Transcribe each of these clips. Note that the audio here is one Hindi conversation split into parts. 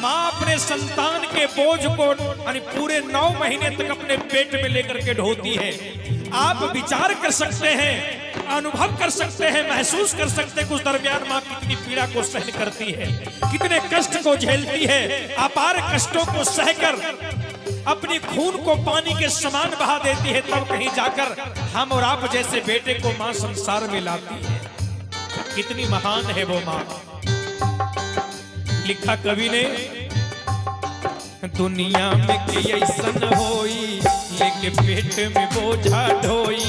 माँ अपने संतान के बोझ को पूरे 9 महीने तक अपने पेट में लेकर के ढोती है। आप विचार कर सकते हैं, अनुभव कर सकते हैं, महसूस कर सकते हैं कि उस दरमियान माँ कितनी पीड़ा को सहन करती है, कितने कष्ट को झेलती है। अपार कष्टों को सहकर अपनी खून को पानी के समान बहा देती है, तब कहीं जाकर हम और आप जैसे बेटे को माँ संसार में लाती है। कितनी महान है वो माँ। लिखा कवि ने, दुनिया में के ऐसन होई लेके पेट में बोझा ढोई।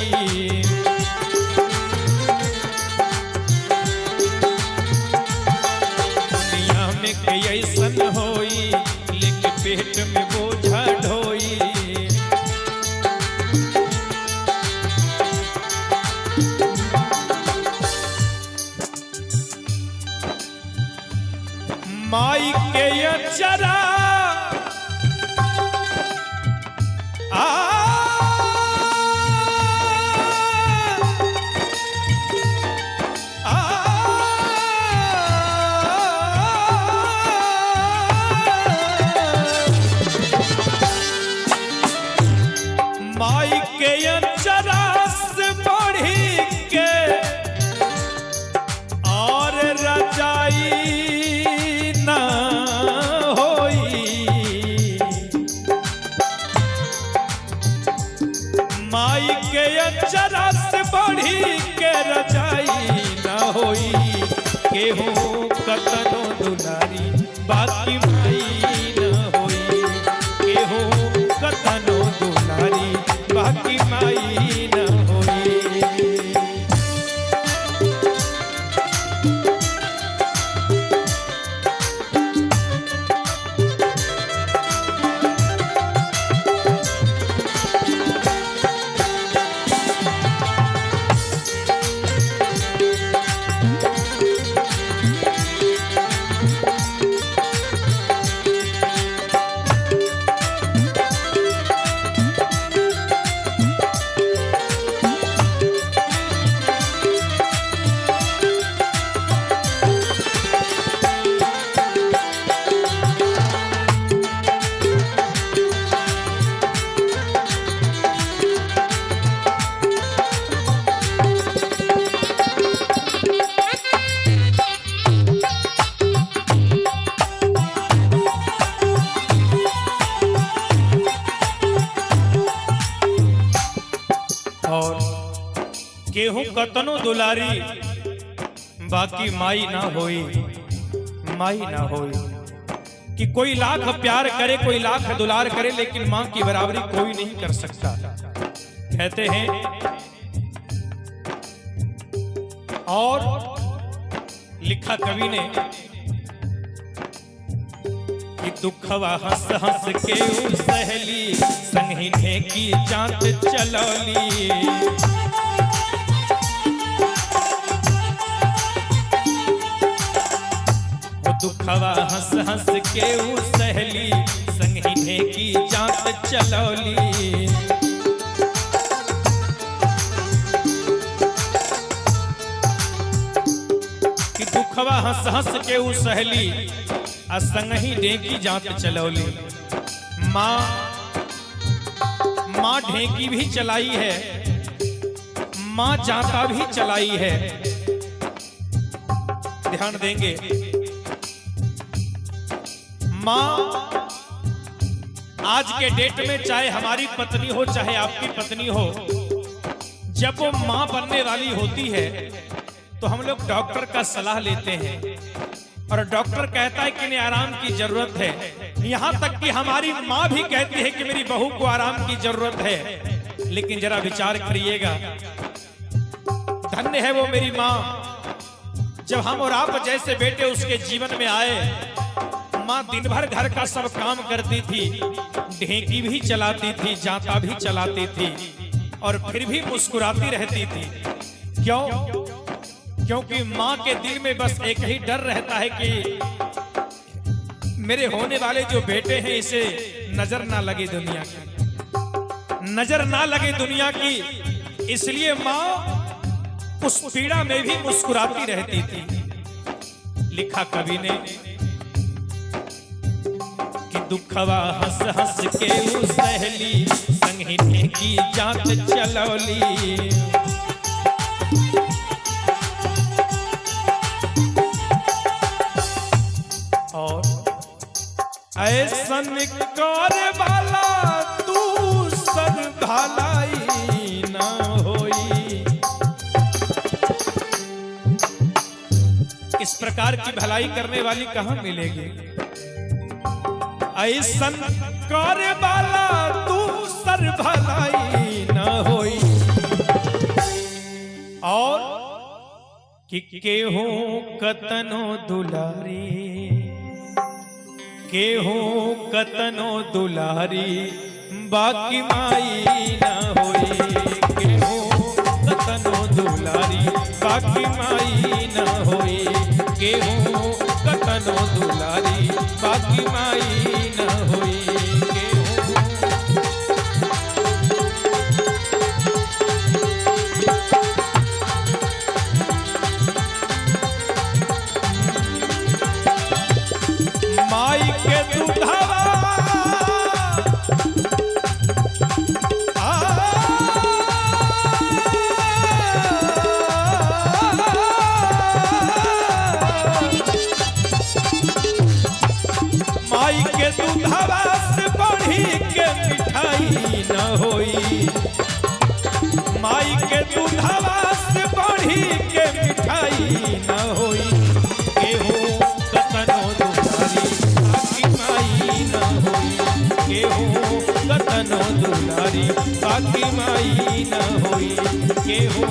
दुनिया में के ऐसन होई लेके पेट में बोझा ढोई। माई के अचरा माई के अचरा से बढ़ी के और रजाई ना होई। माई के अचरा से बढ़ी के रजाई ना होई। केहू कतनो दुलारी बाकी माई ना होई। केहू कतनो दुलारी बाकी माई ना होई। और केहू कतनो दुलारी बाकी माई ना होई। माई ना होई कि कोई लाख प्यार करे, कोई लाख दुलार करे, लेकिन मां की बराबरी कोई नहीं कर सकता। कहते हैं और लिखा कवि ने कि दुखवा हंस हंस के सहली संगी ढेकी जात चलौली। दुखवा हंस हंस के सहली संगी ढेकी जात चलौली। कि दुखवा हंस हंस के सहली असंगही ढेकी जात चलौली। माँ ढेकी भी चलाई है, माँ जाता भी चलाई है। ध्यान देंगे, माँ आज के डेट में चाहे हमारी पत्नी हो चाहे आपकी पत्नी हो, जब वो माँ बनने वाली होती है तो हम लोग डॉक्टर का सलाह लेते हैं और डॉक्टर कहता है कि इन्हें आराम की जरूरत है। यहाँ तक कि हमारी माँ भी कहती है कि मेरी बहू को आराम की जरूरत है। लेकिन जरा विचार करिएगा, धन्य है वो मेरी माँ, जब हम और आप जैसे बेटे उसके जीवन में आए। माँ दिन भर घर का सब काम करती थी, ढेकी भी चलाती थी, जाता भी चलाती थी और फिर भी मुस्कुराती रहती थी। क्यों? क्योंकि माँ के दिल में बस एक ही डर रहता है कि मेरे होने वाले जो बेटे हैं इसे नजर ना लगे दुनिया की, नजर ना लगे दुनिया की। इसलिए माँ उस पीड़ा में भी मुस्कुराती रहती थी। लिखा कवि ने दुखवा हंस हंस के उ सहली संगिने की जात चलौली। और ऐसन कर वाला तू सर भलाई ना होई। इस प्रकार की भलाई करने वाली कहां मिलेगी? ऐसन कर वाला तू सर भलाई ना होई। और कि केहू कतनो दुलारी, केहू कतनो दुलारी बाकी माई ना होई। केहू कतनो दुलारी बाकी माई ना होई। केहू कतनो दुलारी बाकी माई ना होई। माई के दूधवा माई के दूधवा से बढ़ी के मिठाई न होई। माई के दूधवा से बढ़ी के मिठाई न होई। केहू कतनो दुलारी बाकी माई न होई। केहू कतनो दुलारी बाकी माई न होई। केहू